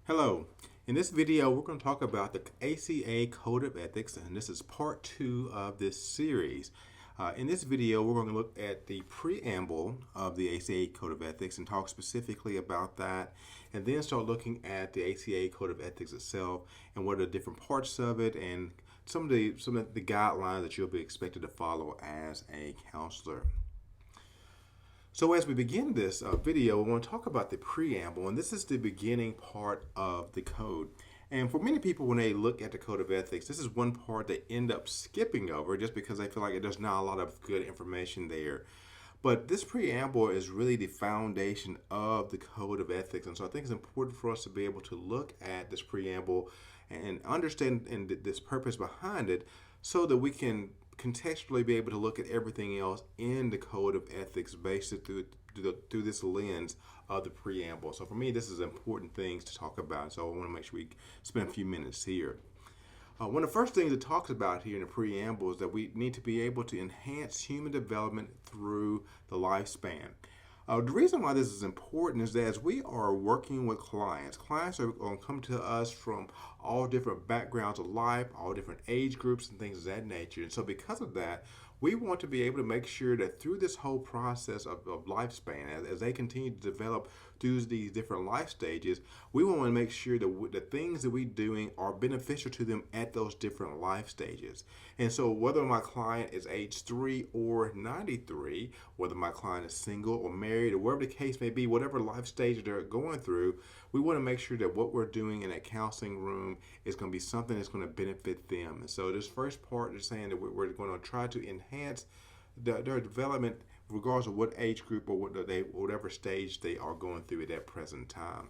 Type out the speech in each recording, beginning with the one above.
Hello. In this video, we're going to talk about the ACA Code of Ethics, and this is part 2 of this series. In this video, we're going to look at the preamble of the ACA Code of Ethics and talk specifically about that, and then start looking at the ACA Code of Ethics itself and what are the different parts of it and some of the guidelines that you'll be expected to follow as a counselor. So as we begin this video, we want to talk about the preamble, and this is the beginning part of the code. And for many people, when they look at the Code of Ethics, this is one part they end up skipping over just because they feel like there's not a lot of good information there. But this preamble is really the foundation of the Code of Ethics, and so I think it's important for us to be able to look at this preamble and understand this purpose behind it so that we can contextually be able to look at everything else in the Code of Ethics based through this lens of the preamble. So for me, this is important things to talk about. So I want to make sure we spend a few minutes here. One of the first things it talks about here in the preamble is that we need to be able to enhance human development through the lifespan. The reason why this is important is that as we are working with clients are going to come to us from all different backgrounds of life, all different age groups and things of that nature. And so because of that, we want to be able to make sure that through this whole process of lifespan, as they continue to develop through these different life stages, we want to make sure that the things that we're doing are beneficial to them at those different life stages. And so whether my client is age 3 or 93, whether my client is single or married or whatever the case may be, whatever life stage they're going through, we want to make sure that what we're doing in that counseling room is going to be something that's going to benefit them. And so this first part is saying that we're going to try to enhance their development regardless of what age group or whatever stage they are going through at that present time.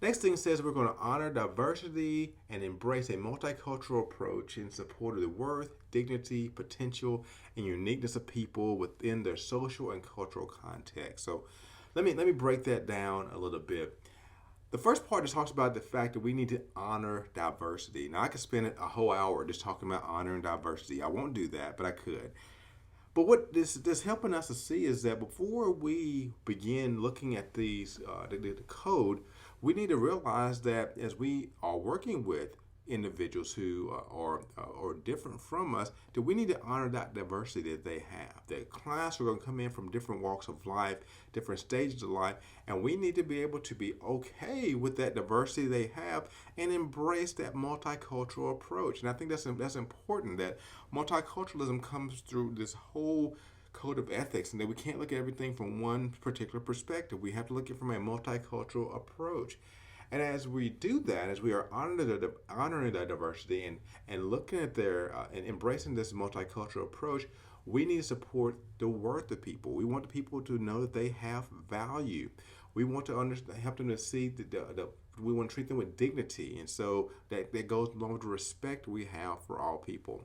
Next thing says we're going to honor diversity and embrace a multicultural approach in support of the worth, dignity, potential, and uniqueness of people within their social and cultural context. So let me break that down a little bit. The first part just talks about the fact that we need to honor diversity. Now, I could spend a whole hour just talking about honoring diversity. I won't do that, but I could. But what this is helping us to see is that before we begin looking at these the code, we need to realize that as we are working with individuals who are different from us, that we need to honor that diversity that they have. That clients are going to come in from different walks of life, different stages of life, and we need to be able to be okay with that diversity they have and embrace that multicultural approach. And I think that's important, that multiculturalism comes through this whole Code of Ethics, and that we can't look at everything from one particular perspective. We have to look at it from a multicultural approach. And as we do that, as we are honoring that diversity and looking at and embracing this multicultural approach, we need to support the worth of people. We want the people to know that they have value. We want to help them to see we want to treat them with dignity, and so that goes along with the respect we have for all people.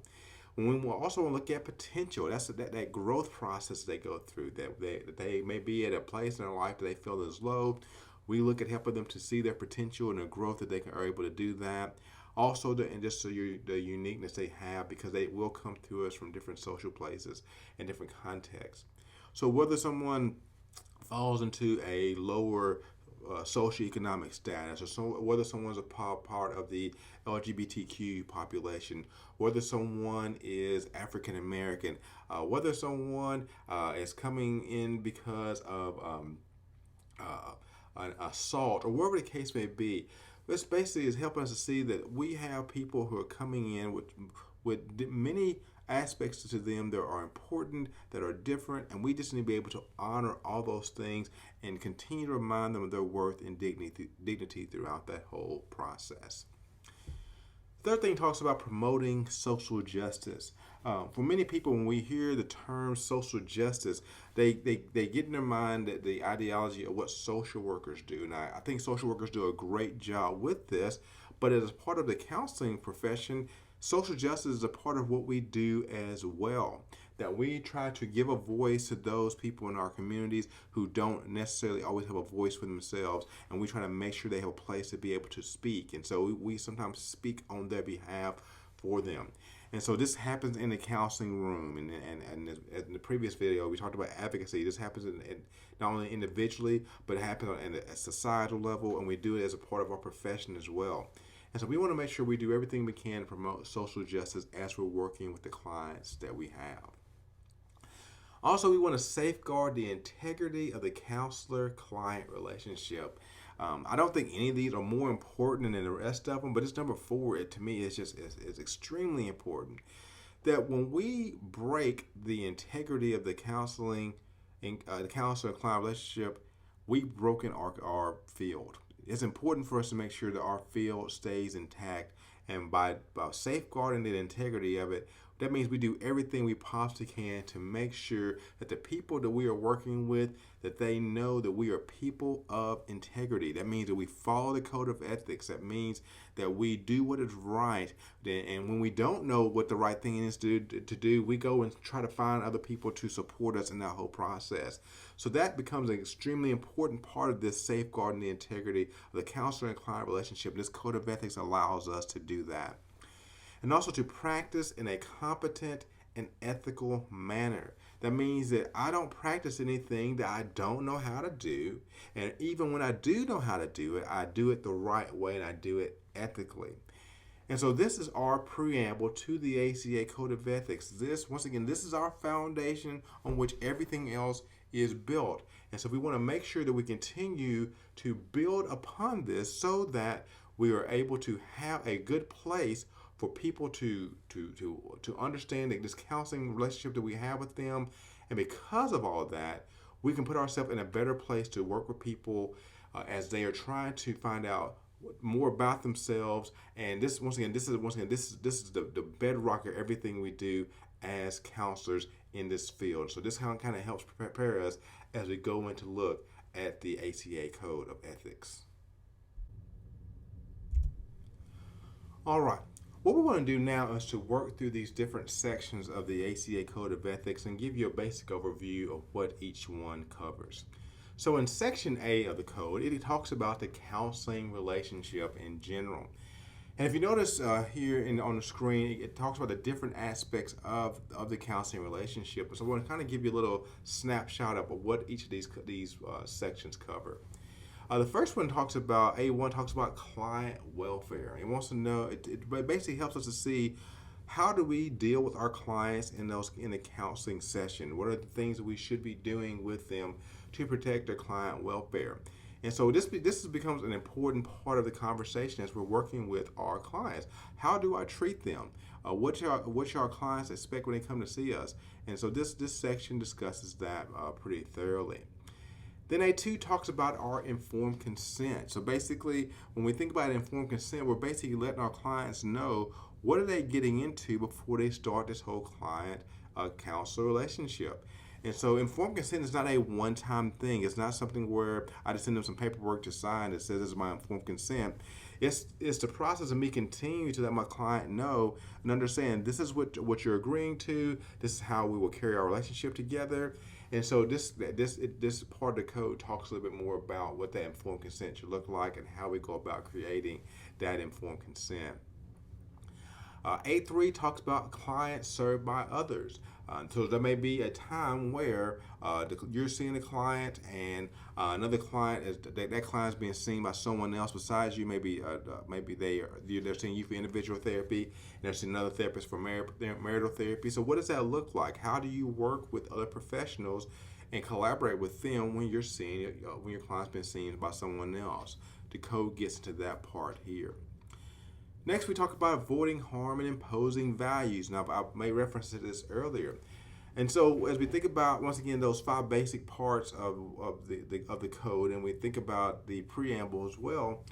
We will also look at potential. That's that growth process they go through. That they may be at a place in their life that they feel is low. We look at helping them to see their potential and their growth, that they are able to do that. Also, the uniqueness they have, because they will come to us from different social places and different contexts. So whether someone falls into a lower socioeconomic status, or whether someone's a part of the LGBTQ population, whether someone is African American, whether someone is coming in because of an assault, or whatever the case may be. This basically is helping us to see that we have people who are coming in with many aspects to them that are important, that are different, and we just need to be able to honor all those things and continue to remind them of their worth and dignity throughout that whole process. Third thing talks about promoting social justice. For many people, when we hear the term social justice, they get in their mind that the ideology of what social workers do. And I think social workers do a great job with this, but as part of the counseling profession, social justice is a part of what we do as well. That we try to give a voice to those people in our communities who don't necessarily always have a voice for themselves, and we try to make sure they have a place to be able to speak. And so we sometimes speak on their behalf for them. And so this happens in the counseling room. And in the previous video, we talked about advocacy. This happens in not only individually, but it happens at a societal level, and we do it as a part of our profession as well. And so we want to make sure we do everything we can to promote social justice as we're working with the clients that we have. Also, we want to safeguard the integrity of the counselor-client relationship. I don't think any of these are more important than the rest of them, but it's number 4. To me, it's extremely important that when we break the integrity of the counseling and the counselor-client relationship, we've broken our field. It's important for us to make sure that our field stays intact, and by safeguarding the integrity of it, that means we do everything we possibly can to make sure that the people that we are working with, that they know that we are people of integrity. That means that we follow the code of ethics. That means that we do what is right. And when we don't know what the right thing is to do, we go and try to find other people to support us in that whole process. So that becomes an extremely important part of this safeguarding the integrity of the counselor and client relationship. This code of ethics allows us to do that. And also to practice in a competent and ethical manner. That means that I don't practice anything that I don't know how to do. And even when I do know how to do it, I do it the right way and I do it ethically. And so this is our preamble to the ACA Code of Ethics. Once again, this is our foundation on which everything else is built. And so we want to make sure that we continue to build upon this so that we are able to have a good place for people to understand this counseling relationship that we have with them. And because of all of that, we can put ourselves in a better place to work with people as they are trying to find out more about themselves. And this is the bedrock of everything we do as counselors in this field. So this kind of helps prepare us as we go in to look at the ACA Code of Ethics. All right. What we want to do now is to work through these different sections of the ACA Code of Ethics and give you a basic overview of what each one covers. So in Section A of the Code, it talks about the counseling relationship in general. And if you notice here on the screen, it talks about the different aspects of the counseling relationship. So I want to kind of give you a little snapshot of what each of these sections cover. The first one talks about, A1 talks about client welfare. It wants to know, it basically helps us to see how do we deal with our clients in the counseling session. What are the things that we should be doing with them to protect their client welfare? And so this becomes an important part of the conversation as we're working with our clients. How do I treat them? What should our clients expect when they come to see us? And so this section discusses that pretty thoroughly. Then A2 talks about our informed consent. So basically, when we think about informed consent, we're basically letting our clients know what are they getting into before they start this whole client counselor relationship. And so informed consent is not a one-time thing. It's not something where I just send them some paperwork to sign that says this is my informed consent. It's the process of me continuing to let my client know and understand this is what you're agreeing to. This is how we will carry our relationship together. And so this part of the code talks a little bit more about what that informed consent should look like and how we go about creating that informed consent. A3 talks about clients served by others. So there may be a time where you're seeing a client and another client that client is being seen by someone else besides you. Maybe they're seeing you for individual therapy, and they're seeing another therapist for marital therapy. So what does that look like? How do you work with other professionals and collaborate with them when you're seeing when your client's been seen by someone else? The code gets into that part here. Next, we talk about avoiding harm and imposing values. Now, I made reference to this earlier. And so as we think about, once again, those 5 basic parts of the code, and we think about the preamble as well,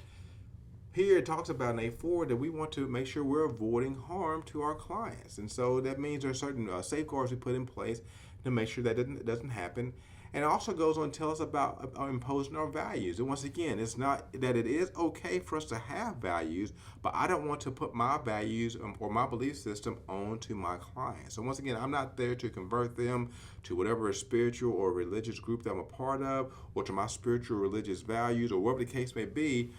here it talks about in A4 that we want to make sure we're avoiding harm to our clients. And so that means there are certain safeguards we put in place to make sure that doesn't happen. And it also goes on to tell us about imposing our values. And once again, it's not that it is okay for us to have values, but I don't want to put my values or my belief system onto my clients. So once again, I'm not there to convert them to whatever spiritual or religious group that I'm a part of, or to my spiritual or religious values, or whatever the case may be.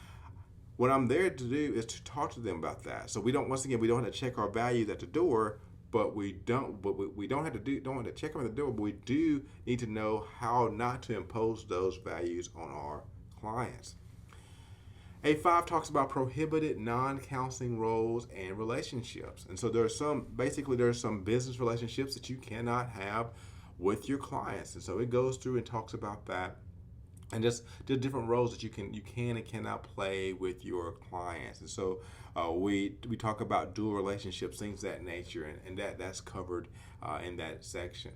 What I'm there to do is to talk to them about that. So we don't, once again, we don't have to check our values at the door, but we don't have to don't have to check them at the door, but we do need to know how not to impose those values on our clients. A5 talks about prohibited non-counseling roles and relationships. And so there's some business relationships that you cannot have with your clients. And so it goes through and talks about that and just the different roles that you can and cannot play with your clients. And so we talk about dual relationships, things of that nature, and that's covered in that section.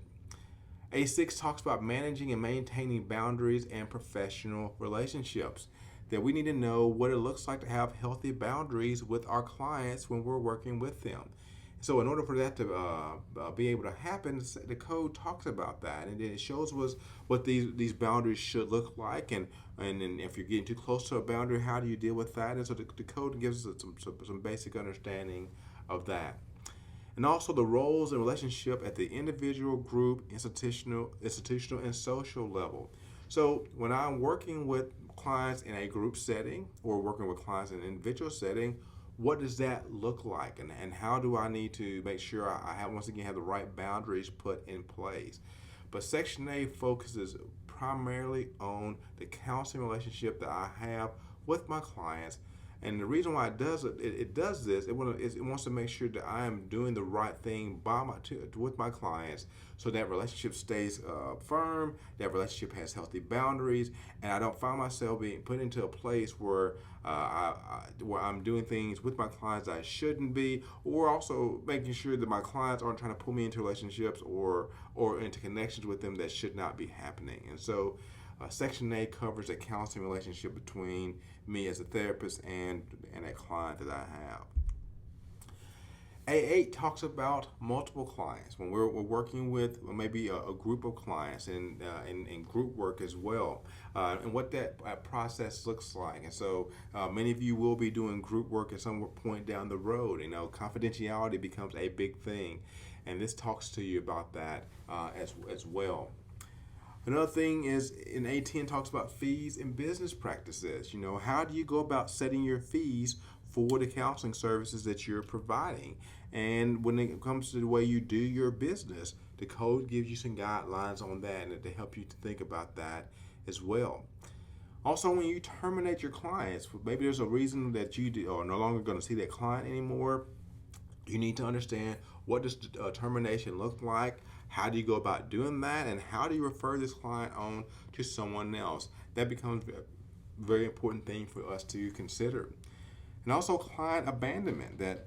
A6 talks about managing and maintaining boundaries and professional relationships. That we need to know what it looks like to have healthy boundaries with our clients when we're working with them. So in order for that to be able to happen, the code talks about that, and it shows us what these boundaries should look like, and if you're getting too close to a boundary, how do you deal with that? And so the code gives us some basic understanding of that. And also the roles and relationship at the individual, group, institutional, and social level. So when I'm working with clients in a group setting or working with clients in an individual setting, what does that look like, and how do I need to make sure I have, once again, have the right boundaries put in place? But Section A focuses primarily on the counseling relationship that I have with my clients. And the reason why it does this, it wants to make sure that I am doing the right thing with my clients, so that relationship stays firm, that relationship has healthy boundaries, and I don't find myself being put into a place where where I'm doing things with my clients I shouldn't be, or also making sure that my clients aren't trying to pull me into relationships or into connections with them that should not be happening. And so Section A covers a counseling relationship between me as a therapist and a client that I have. A8 talks about multiple clients when we're working with maybe a group of clients and group work as well, and what that process looks like. And so many of you will be doing group work at some point down the road. Confidentiality becomes a big thing, and this talks to you about that as well. Another thing is in A10 talks about fees and business practices. How do you go about setting your fees for the counseling services that you're providing? And when it comes to the way you do your business, the code gives you some guidelines on that and to help you to think about that as well. Also, when you terminate your clients, maybe there's a reason that you are no longer going to see that client anymore. You need to understand, what does termination look like? How do you go about doing that? And how do you refer this client on to someone else? That becomes a very important thing for us to consider. And also client abandonment, that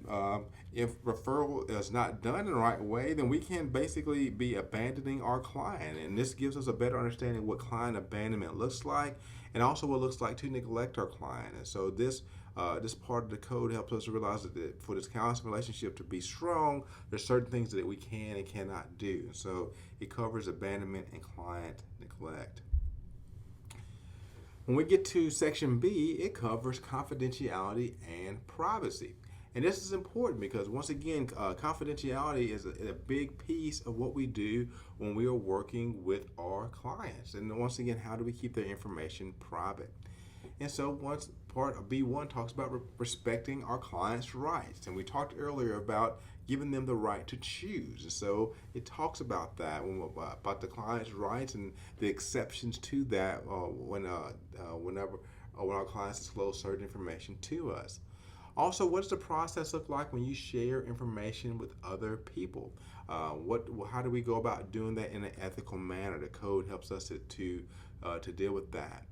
if referral is not done in the right way, then we can basically be abandoning our client. And this gives us a better understanding of what client abandonment looks like, and also what it looks like to neglect our client. And so this part of the code helps us to realize that for this counseling relationship to be strong, there's certain things that we can and cannot do. So it covers abandonment and client neglect. When we get to Section B, it covers confidentiality and privacy. And this is important because, once again, confidentiality is a big piece of what we do when we are working with our clients. And once again, how do we keep their information private? And so once part of B1 talks about respecting our clients' rights. And we talked earlier about giving them the right to choose. And so it talks about that, about the client's rights and the exceptions to that whenever our clients disclose certain information to us. Also, what does the process look like when you share information with other people? How do we go about doing that in an ethical manner? The code helps us to deal with that.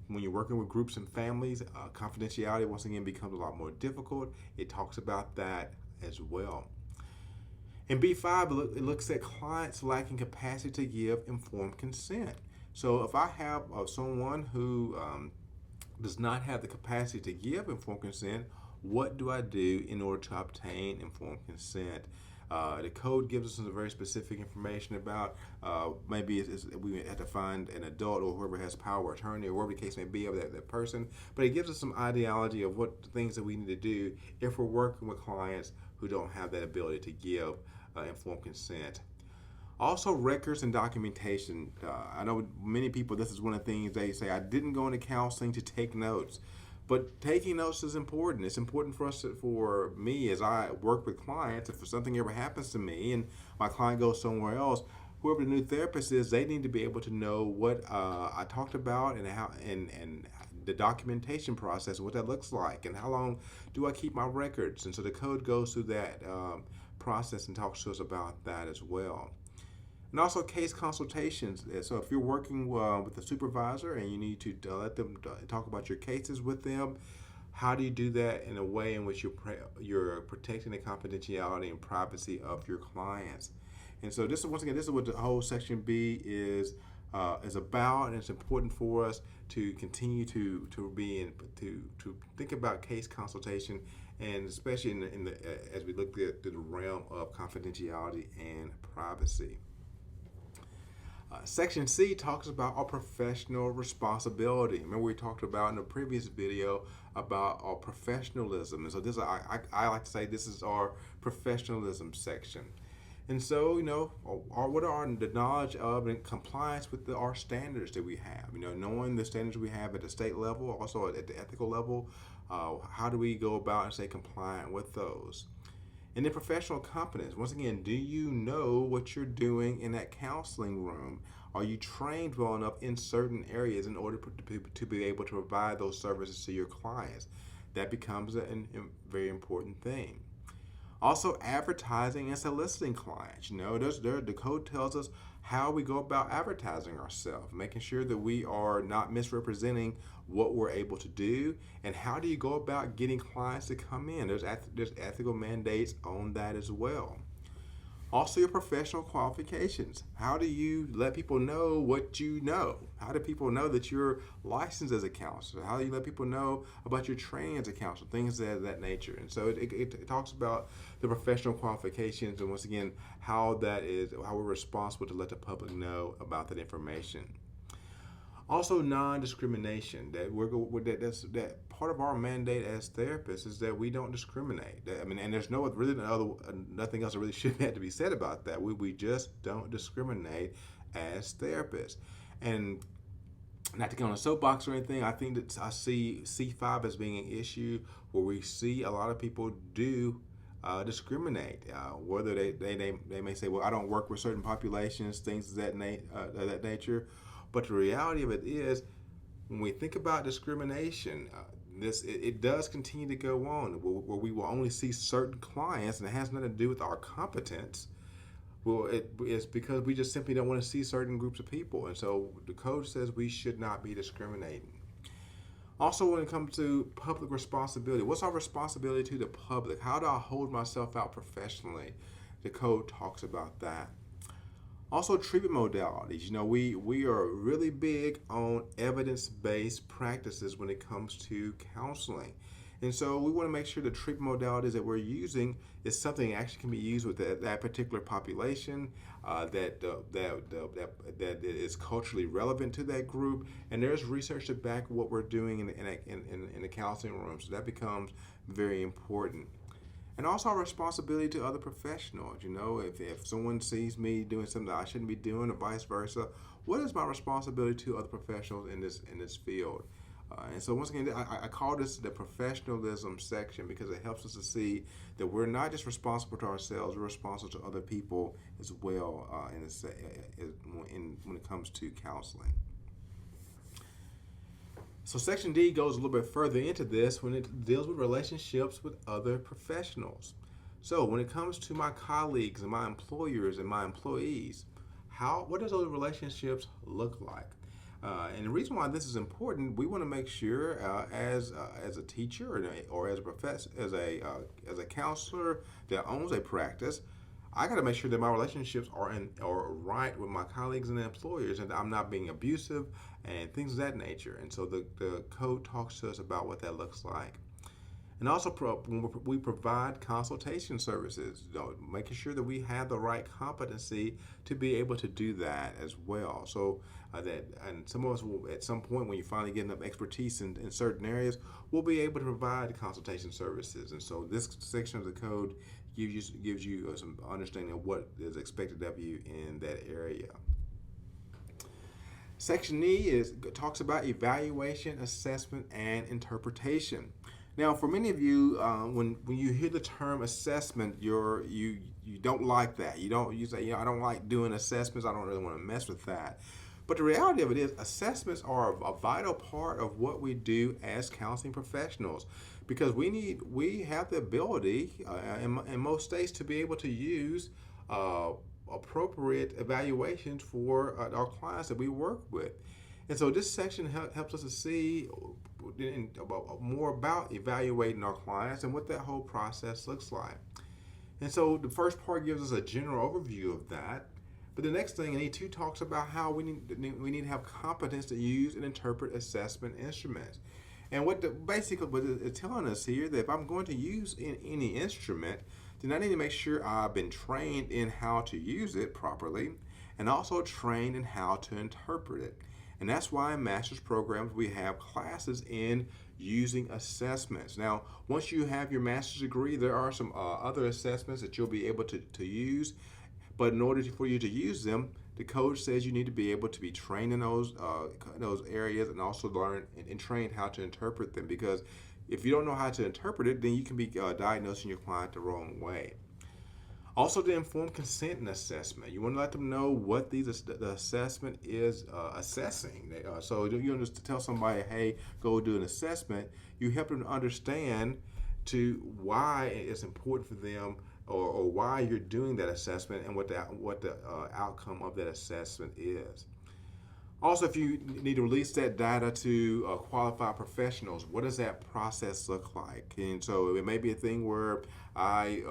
When you're working with groups and families, confidentiality once again becomes a lot more difficult. It talks about that as well. In B5, it looks at clients lacking capacity to give informed consent. So if I have someone who does not have the capacity to give informed consent, what do I do in order to obtain informed consent? The code gives us some very specific information about maybe we have to find an adult or whoever has power of attorney or whatever the case may be of that person. But it gives us some ideology of what things that we need to do if we're working with clients who don't have that ability to give informed consent. Also, records and documentation. I know many people, this is one of the things they say, I didn't go into counseling to take notes. But taking notes is important. It's important for us, for me, as I work with clients. If something ever happens to me and my client goes somewhere else, whoever the new therapist is, they need to be able to know what I talked about and how and the documentation process, what that looks like, and how long do I keep my records. And so the code goes through that process and talks to us about that as well. And also case consultations. So if you're working with a supervisor and you need to let them talk about your cases with them, how do you do that in a way in which you're protecting the confidentiality and privacy of your clients? And so this is, once again, this is what the whole section B is about, and it's important for us to continue to be in to think about case consultation, and especially in the as we look at the realm of confidentiality and privacy. Section C talks about our professional responsibility. Remember, we talked about in the previous video about our professionalism. And so this, I like to say, this is our professionalism section. And so, what are the knowledge of and compliance with our standards that we have? Knowing the standards we have at the state level, also at the ethical level, how do we go about and stay compliant with those? And then professional competence. Once again, do you know what you're doing in that counseling room? Are you trained well enough in certain areas in order to be able to provide those services to your clients? That becomes a very important thing. Also, advertising and soliciting clients. The code tells us how we go about advertising ourselves, making sure that we are not misrepresenting what we're able to do, and how do you go about getting clients to come in. There's ethical mandates on that as well. Also, your professional qualifications. How do you let people know what you know? How do people know that you're licensed as a counselor? How do you let people know about your training as a counselor? Things of that nature. And so it talks about the professional qualifications, and once again, how we're responsible to let the public know about that information. Also, non-discrimination. That part of our mandate as therapists is that we don't discriminate. And there's nothing else that really should have to be said about that. We just don't discriminate as therapists. And not to get on a soapbox or anything, I think that I see C5 as being an issue where we see a lot of people do discriminate. Whether they may say, well, I don't work with certain populations, things of that nature. But the reality of it is, when we think about discrimination, it does continue to go on, where we will only see certain clients, and it has nothing to do with our competence. Well, it's because we just simply don't want to see certain groups of people, and so the code says we should not be discriminating. Also, when it comes to public responsibility, what's our responsibility to the public? How do I hold myself out professionally? The code talks about that. Also, treatment modalities. We are really big on evidence-based practices when it comes to counseling. And so we want to make sure the treatment modalities that we're using is something that actually can be used with that particular population, that is culturally relevant to that group. And there's research to back what we're doing in the counseling room. So that becomes very important. And also our responsibility to other professionals. If someone sees me doing something that I shouldn't be doing, or vice versa, what is my responsibility to other professionals in this field? And so once again, I call this the professionalism section because it helps us to see that we're not just responsible to ourselves, we're responsible to other people as well when it comes to counseling. So Section D goes a little bit further into this when it deals with relationships with other professionals. So when it comes to my colleagues and my employers and my employees, what does those relationships look like? And the reason why this is important, we want to make sure as a teacher or as a professor, as a counselor that owns a practice, I got to make sure that my relationships are right with my colleagues and employers, and I'm not being abusive and things of that nature. And so the code talks to us about what that looks like. And also, we provide consultation services, making sure that we have the right competency to be able to do that as well. So and some of us will, at some point, when you finally get enough expertise in certain areas, we'll be able to provide consultation services. And so this section of the code gives you some understanding of what is expected of you in that area. Section E talks about evaluation, assessment, and interpretation. Now, for many of you, when you hear the term assessment, you don't like that. You say, I don't like doing assessments. I don't really want to mess with that. But the reality of it is, assessments are a vital part of what we do as counseling professionals, because we have the ability in most states to be able to use appropriate evaluations for our clients that we work with. And so this section helps us to see more about evaluating our clients and what that whole process looks like. And so the first part gives us a general overview of that. But the next thing, E2 talks about how we need to have competence to use and interpret assessment instruments. And what it's telling us here, that if I'm going to use any instrument, then I need to make sure I've been trained in how to use it properly, and also trained in how to interpret it. And that's why in master's programs we have classes in using assessments. Now, once you have your master's degree, there are some other assessments that you'll be able to use. But in order for you to use them, the code says you need to be able to be trained in those areas, and also learn and train how to interpret them. Because if you don't know how to interpret it, then you can be diagnosing your client the wrong way. Also, the informed consent and assessment. You want to let them know what the assessment is assessing. So you don't just tell somebody, hey, go do an assessment. You help them to understand why it's important for them, or why you're doing that assessment, and what the outcome of that assessment is. Also, if you need to release that data to qualified professionals, what does that process look like? And so it may be a thing where I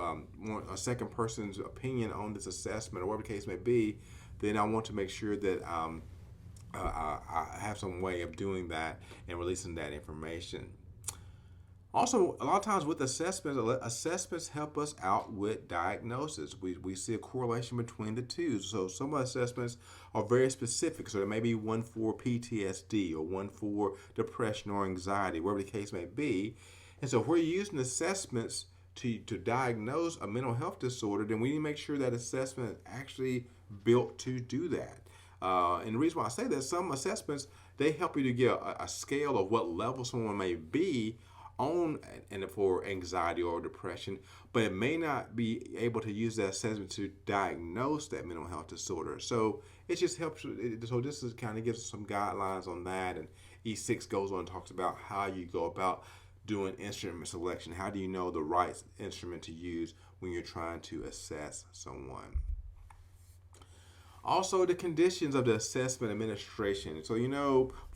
want a second person's opinion on this assessment, or whatever the case may be. Then I want to make sure that I have some way of doing that and releasing that information. Also, a lot of times with assessments help us out with diagnosis. We see a correlation between the two. So some assessments are very specific. So there may be one for PTSD, or one for depression or anxiety, whatever the case may be. And so if we're using assessments to diagnose a mental health disorder, then we need to make sure that assessment is actually built to do that. And the reason why I say that, some assessments, they help you to get a scale of what level someone may be on and for anxiety or depression, but it may not be able to use that assessment to diagnose that mental health disorder. So it just helps. So this is kind of gives us some guidelines on that. And E6 goes on and talks about how you go about doing instrument selection. How do you know the right instrument to use when you're trying to assess someone? Also, the conditions of the assessment administration. So,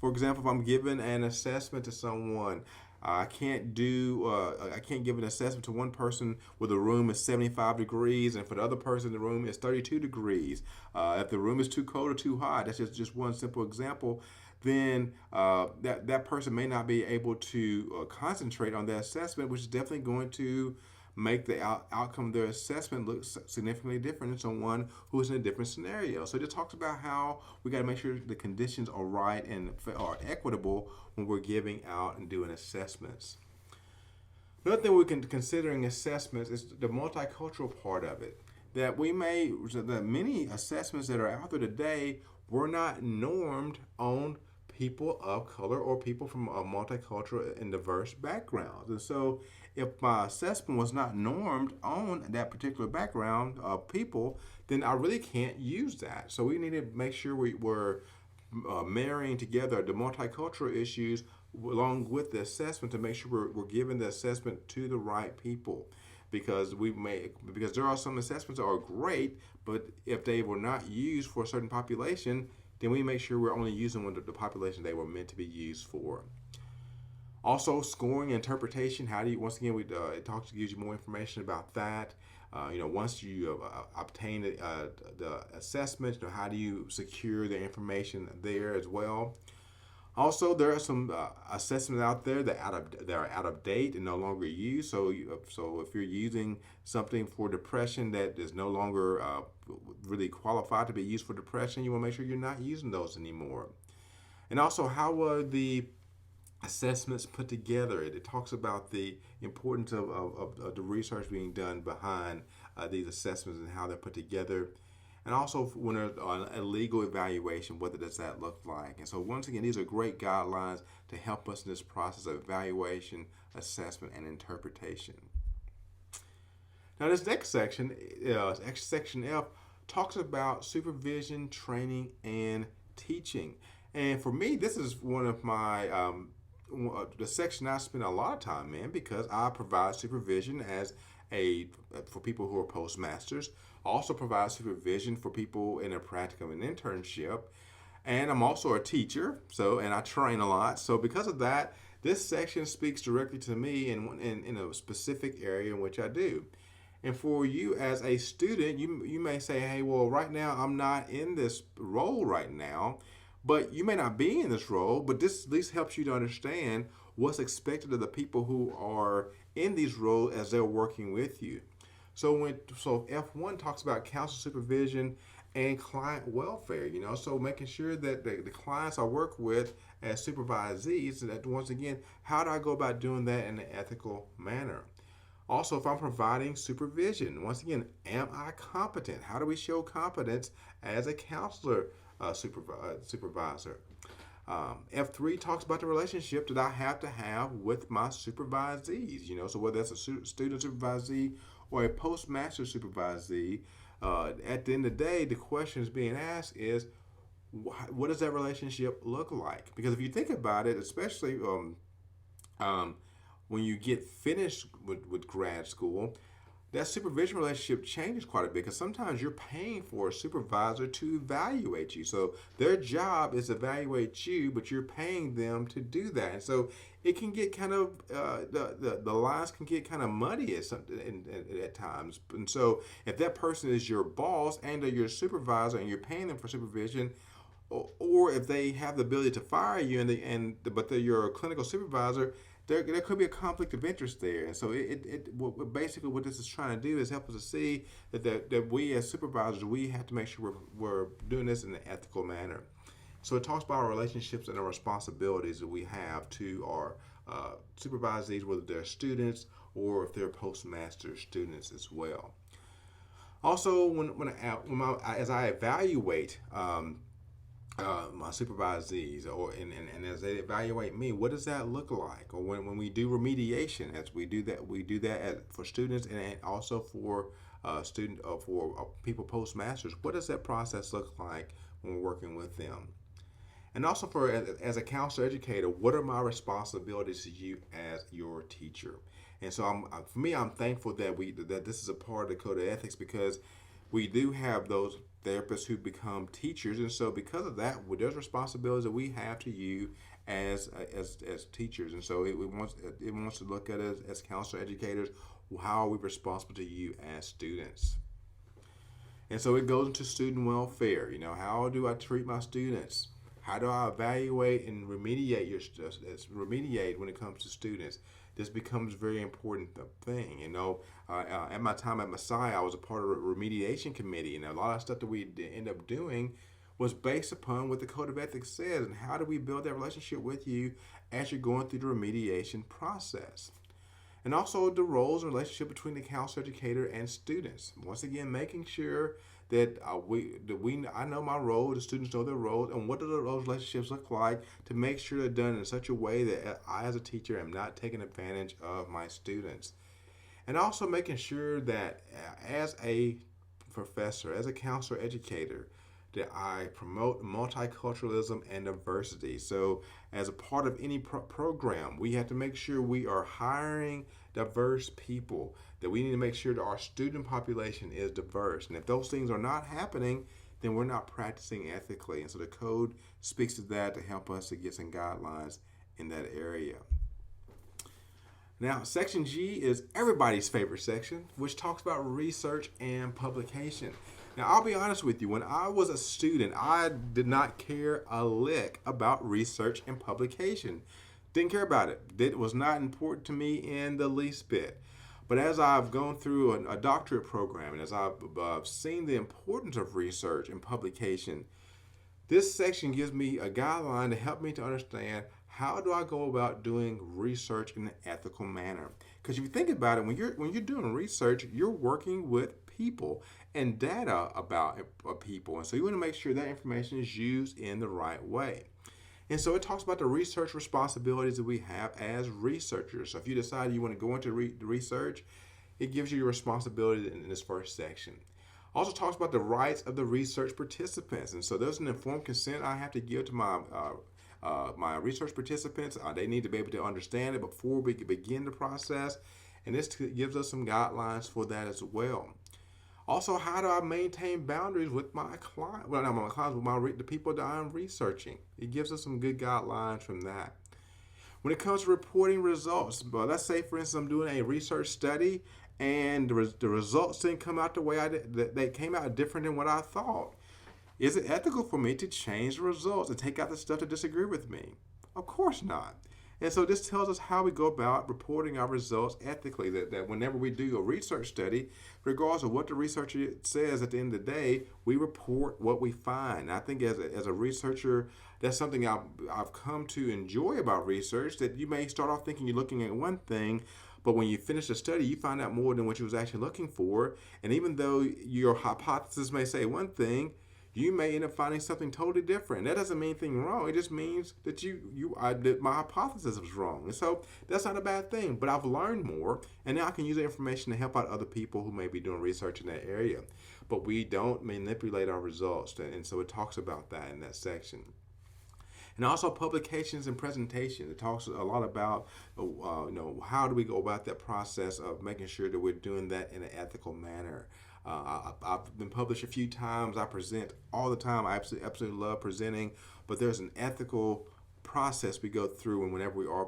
for example, if I'm giving an assessment to someone, I can't give an assessment to one person where the room is 75 degrees, and for the other person the room is 32 degrees. If the room is too cold or too hot, that's just one simple example, then that person may not be able to concentrate on that assessment, which is definitely going to make the outcome of their assessment look significantly different than someone who is in a different scenario. So it just talks about how we got to make sure the conditions are right and are equitable when we're giving out and doing assessments. Another thing we can consider in assessments is the multicultural part of it. That many assessments that are out there today were not normed on people of color or people from multicultural and diverse backgrounds. And so if my assessment was not normed on that particular background of people, then I really can't use that. So we need to make sure we're marrying together the multicultural issues along with the assessment to make sure we're giving the assessment to the right people. Because there are some assessments that are great, but if they were not used for a certain population, then we make sure we're only using the population they were meant to be used for. Also, scoring and interpretation. Once again, it gives you more information about that. Once you obtain the assessment, how do you secure the information there as well? Also, there are some assessments out there that are out of date and no longer used. So if you're using something for depression that is no longer really qualified to be used for depression, you want to make sure you're not using those anymore. And also, how were the assessments put together? It talks about the importance of the research being done behind these assessments and how they're put together. and also when there's a legal evaluation, what does that look like? And so once again, these are great guidelines to help us in this process of evaluation, assessment, and interpretation. Now this next section, section F, talks about supervision, training, and teaching. And for me, this is one of my the section I spend a lot of time in because I provide supervision for people who are postmasters. I also provide supervision for people in a practicum and internship, and I'm also a teacher. And I train a lot. So because of that, this section speaks directly to me in a specific area in which I do. And for you as a student, you may say, hey, well, right now I'm not in this role right now, but you may not be in this role, but this at least helps you to understand what's expected of the people who are in these roles as they're working with you. So F1 talks about counsel supervision and client welfare, so making sure that the clients I work with as supervisees, that once again, how do I go about doing that in an ethical manner? Also, if I'm providing supervision, once again, am I competent? How do we show competence as a counselor supervisor? F3 talks about the relationship that I have to have with my supervisees, so whether that's a student supervisee or a postmaster supervisee, at the end of the day, the question is being asked is, what does that relationship look like? Because if you think about it, especially when you get finished with grad school, that supervision relationship changes quite a bit because sometimes you're paying for a supervisor to evaluate you. So their job is to evaluate you, but you're paying them to do that. And so it can get kind of, the lines can get kind of muddy at times. And so if that person is your boss and they're your supervisor and you're paying them for supervision, or if they have the ability to fire you but they're your clinical supervisor, there could be a conflict of interest there. And so basically what this is trying to do is help us to see that we as supervisors, we have to make sure we're doing this in an ethical manner. So it talks about our relationships and our responsibilities that we have to our supervisees, whether they're students or if they're postmaster students as well. Also, as I evaluate my supervisees, and as they evaluate me, what does that look like? Or when we do remediation, as we do that for students and also for people postmasters, what does that process look like when we're working with them? And also as a counselor educator, what are my responsibilities to you as your teacher? And so I'm thankful that this is a part of the Code of Ethics because we do have those therapists who become teachers, and so because of that, there's responsibilities that we have to you as teachers, and so it wants to look at us as counselor educators. How are we responsible to you as students? And so it goes into student welfare. How do I treat my students? How do I evaluate and remediate when it comes to students? This becomes a very important thing. At my time at Messiah, I was a part of a remediation committee, and a lot of stuff that we end up doing was based upon what the Code of Ethics says, and how do we build that relationship with you as you're going through the remediation process. And also the roles and relationship between the counselor educator and students. Once again, making sure that I know my role, the students know their roles, and what do those relationships look like to make sure they're done in such a way that I as a teacher am not taking advantage of my students. And also making sure that as a professor, as a counselor educator, that I promote multiculturalism and diversity. So as a part of any program, we have to make sure we are hiring diverse people, that we need to make sure that our student population is diverse. And if those things are not happening, then we're not practicing ethically. And so the code speaks to that to help us to get some guidelines in that area. Now, Section G is everybody's favorite section, which talks about research and publication. Now, I'll be honest with you, when I was a student, I did not care a lick about research and publication. Didn't care about it. It was not important to me in the least bit. But as I've gone through a doctorate program and as I've seen the importance of research and publication, this section gives me a guideline to help me to understand how do I go about doing research in an ethical manner? Because if you think about it, when you're doing research, you're working with people and data about people, and so you want to make sure that information is used in the right way. And so it talks about the research responsibilities that we have as researchers. So if you decide you want to go into research, it gives you your responsibility in this first section. Also talks about the rights of the research participants. And so there's an informed consent I have to give to my research participants. They need to be able to understand it before we begin the process. And this gives us some guidelines for that as well. Also, how do I maintain boundaries with my client? Well, not my clients, with the people that I'm researching. It gives us some good guidelines from that. When it comes to reporting results, but let's say, for instance, I'm doing a research study and the results didn't come out the way they came out different than what I thought. Is it ethical for me to change the results and take out the stuff that disagree with me? Of course not. And so this tells us how we go about reporting our results ethically, that whenever we do a research study, regardless of what the researcher says at the end of the day, we report what we find. And I think as a researcher, that's something I've come to enjoy about research, that you may start off thinking you're looking at one thing, but when you finish the study, you find out more than what you was actually looking for. And even though your hypothesis may say one thing, you may end up finding something totally different. That doesn't mean anything wrong. It just means that that my hypothesis was wrong. And so that's not a bad thing. But I've learned more, and now I can use the information to help out other people who may be doing research in that area. But we don't manipulate our results, and so it talks about that in that section. And also publications and presentations. It talks a lot about how do we go about that process of making sure that we're doing that in an ethical manner. I've been published a few times. I present all the time. I absolutely love presenting, but there's an ethical process we go through whenever we are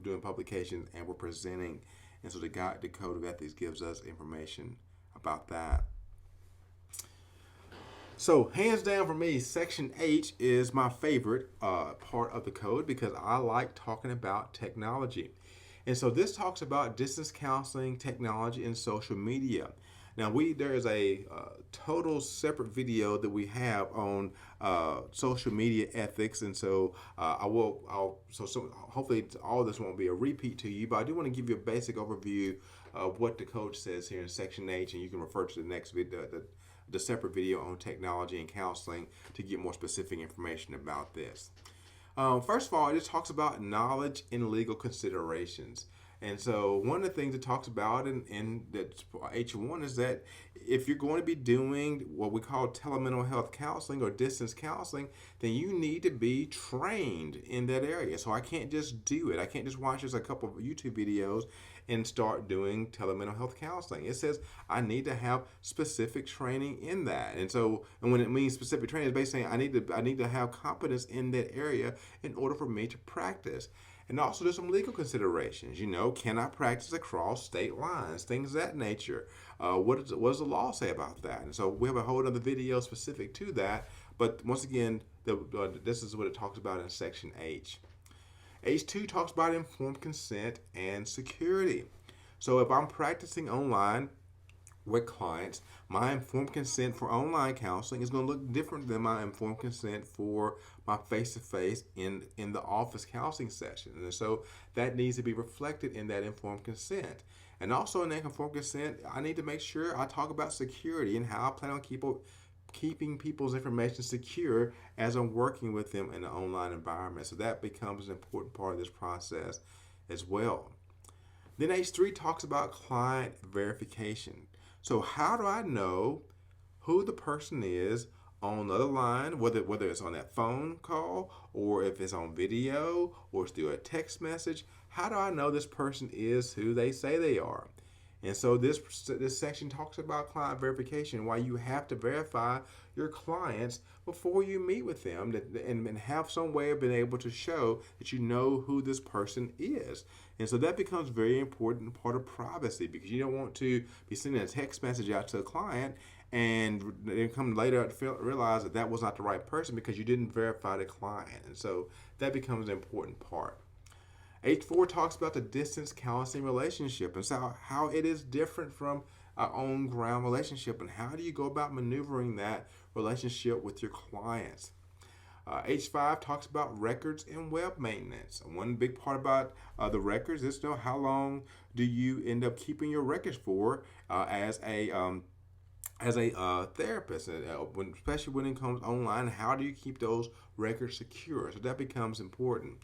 doing publications and we're presenting. And so the Code of Ethics gives us information about that. So hands down for me, Section H is my favorite part of the code because I like talking about technology. And so this talks about distance counseling, technology, and social media. Now there is a total separate video that we have on social media ethics, and so so hopefully all of this won't be a repeat to you, but I do want to give you a basic overview of what the code says here in Section H, and you can refer to the next video, the separate video on technology and counseling to get more specific information about this. First of all, it just talks about knowledge and legal considerations. And so one of the things it talks about in that H1 is that if you're going to be doing what we call telemental health counseling or distance counseling, then you need to be trained in that area. So I can't just do it. I can't just watch just a couple of YouTube videos and start doing telemental health counseling. It says I need to have specific training in that. And when it means specific training, it's basically saying I need to have competence in that area in order for me to practice. And also there's some legal considerations. Can I practice across state lines? Things of that nature. What does the law say about that? And so we have a whole other video specific to that. But once again, this is what it talks about in Section H. H2 talks about informed consent and security. So if I'm practicing online with clients, my informed consent for online counseling is going to look different than my informed consent for my face-to-face in the office counseling session. And so that needs to be reflected in that informed consent. And also in that informed consent, I need to make sure I talk about security and how I plan on keeping people's information secure as I'm working with them in the online environment. So that becomes an important part of this process as well. Then H3 talks about client verification. So how do I know who the person is on the other line, whether it's on that phone call or if it's on video or it's through a text message? How do I know this person is who they say they are? And so this section talks about client verification, why you have to verify your clients before you meet with them and have some way of being able to show that you know who this person is. And so that becomes a very important part of privacy because you don't want to be sending a text message out to a client and then come later to realize that was not the right person because you didn't verify the client. And so that becomes an important part. H4 talks about the distance counseling relationship and so how it is different from our own ground relationship and how do you go about maneuvering that relationship with your clients. H5 talks about records and web maintenance. One big part about the records is how long do you end up keeping your records for as a therapist, especially when it comes online. How do you keep those records secure? So that becomes important.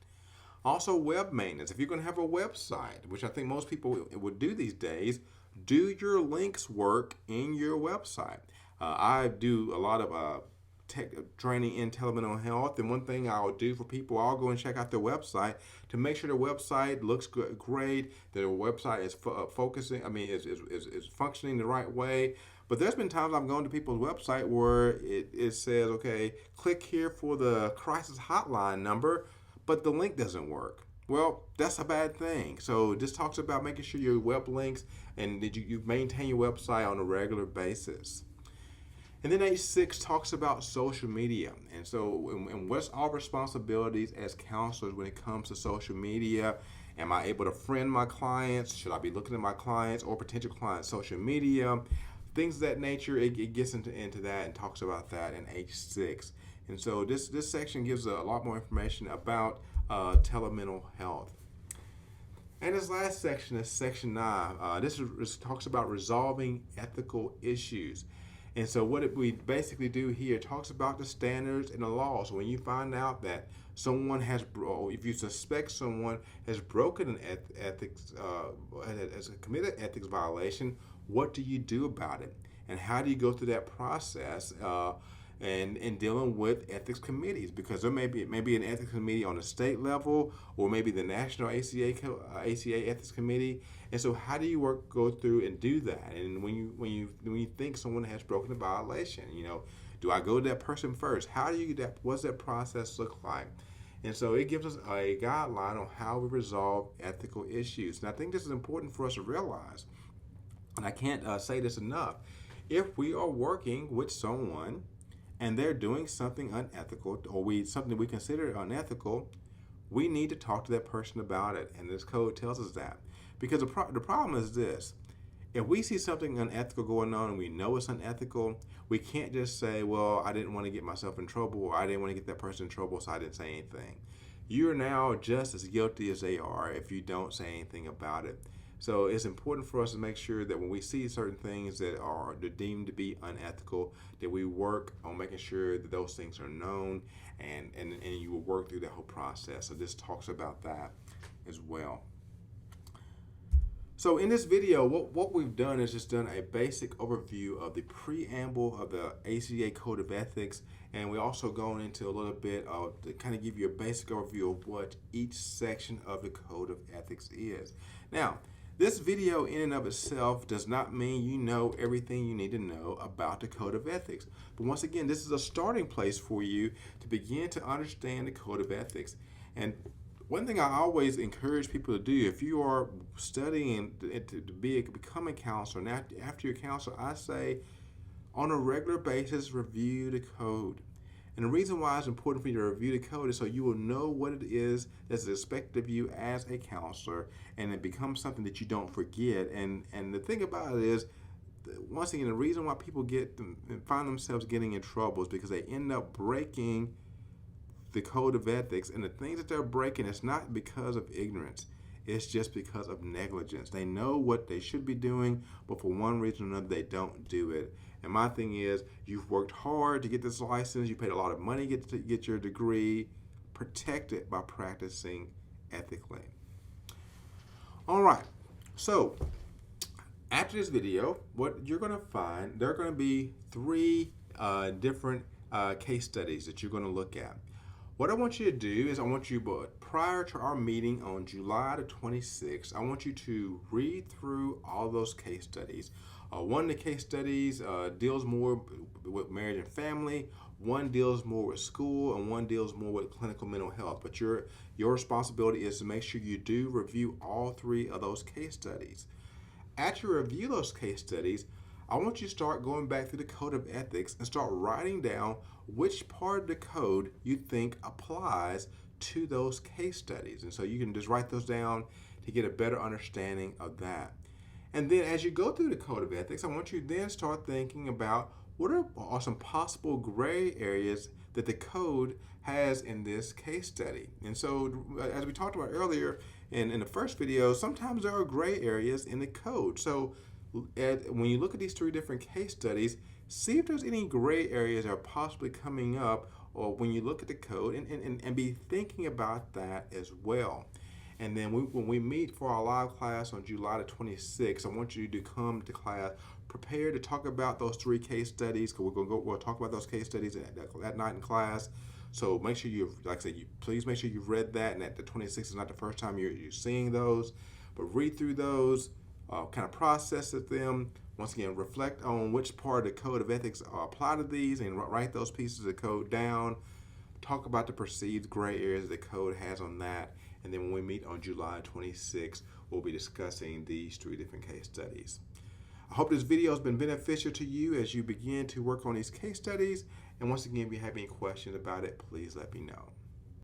Also, web maintenance. If you're going to have a website, which I think most people would do these days, do your links work in your website? I do a lot of tech training in telemental health, and one thing I'll do for people, I'll go and check out their website to make sure their website looks great, that their website is focusing. Is functioning the right way. But there's been times I've gone to people's website where it says, okay, click here for the crisis hotline number, but the link doesn't work. Well, that's a bad thing. So this talks about making sure your web links and that you maintain your website on a regular basis. And then H6 talks about social media. And so, and what's our responsibilities as counselors when it comes to social media? Am I able to friend my clients? Should I be looking at my clients or potential clients' social media? Things of that nature, it gets into that and talks about that in H6. And so this section gives a lot more information about telemental health. And this last section is section 9. This talks about resolving ethical issues. And so what we basically do here talks about the standards and the law. So when you find out that someone if you suspect someone has broken an ethics, has committed an ethics violation, what do you do about it? And how do you go through that process and dealing with ethics committees? Because there may be an ethics committee on the state level, or maybe the national ACA ethics committee. And so how do you go through and do that? And when you think someone has broken a violation, do I go to that person first? How do you do that? What's that process look like? And so it gives us a guideline on how we resolve ethical issues. And I think this is important for us to realize. And I can't say this enough. If we are working with someone and they're doing something unethical, or something we consider unethical, we need to talk to that person about it. And this code tells us that. Because the problem is this. If we see something unethical going on and we know it's unethical, we can't just say, well, I didn't want to get myself in trouble, or I didn't want to get that person in trouble, so I didn't say anything. You're now just as guilty as they are if you don't say anything about it. So it's important for us to make sure that when we see certain things that are deemed to be unethical, that we work on making sure that those things are known, and you will work through that whole process. So this talks about that as well. So in this video, what we've done is just done a basic overview of the preamble of the ACA Code of Ethics, and we also gone into a little bit to kind of give you a basic overview of what each section of the Code of Ethics is. Now, this video in and of itself does not mean you know everything you need to know about the Code of Ethics. But once again, this is a starting place for you to begin to understand the Code of Ethics. And one thing I always encourage people to do, if you are studying to become a counselor, and after you're a counselor, I say on a regular basis, review the code. And the reason why it's important for you to review the code is so you will know what it is that's expected of you as a counselor, and it becomes something that you don't forget. And the thing about it is, once again, the reason why people find themselves getting in trouble is because they end up breaking the Code of Ethics, and the things that they're breaking, it's not because of ignorance. It's just because of negligence. They know what they should be doing, but for one reason or another, they don't do it. And my thing is, you've worked hard to get this license. You paid a lot of money to get your degree. Protect it by practicing ethically. All right. So after this video, what you're going to find, there are going to be 3 different case studies that you're going to look at. What I want you to do is prior to our meeting on July the 26th, I want you to read through all those case studies. One of the case studies deals more with marriage and family, one deals more with school, and one deals more with clinical mental health. But your responsibility is to make sure you do review all 3 of those case studies. After you review those case studies, I want you to start going back through the Code of Ethics and start writing down which part of the code you think applies to those case studies. And so you can just write those down to get a better understanding of that. And then as you go through the Code of Ethics, I want you to then start thinking about what are some possible gray areas that the code has in this case study. And so, as we talked about earlier in the first video, sometimes there are gray areas in the code. So when you look at these 3 different case studies, see if there's any gray areas that are possibly coming up, or when you look at the code, and be thinking about that as well. And then when we meet for our live class on July the 26th, I want you to come to class prepared to talk about those 3 case studies, because we'll talk about those case studies that night in class. So make sure like I said, please make sure you've read that, and that the 26th is not the first time you're seeing those. But read through those, kind of process them. Once again, reflect on which part of the Code of Ethics apply to these, and write those pieces of code down. Talk about the perceived gray areas the code has on that. And then when we meet on July 26th, we'll be discussing these 3 different case studies. I hope this video has been beneficial to you as you begin to work on these case studies. And once again, if you have any questions about it, please let me know.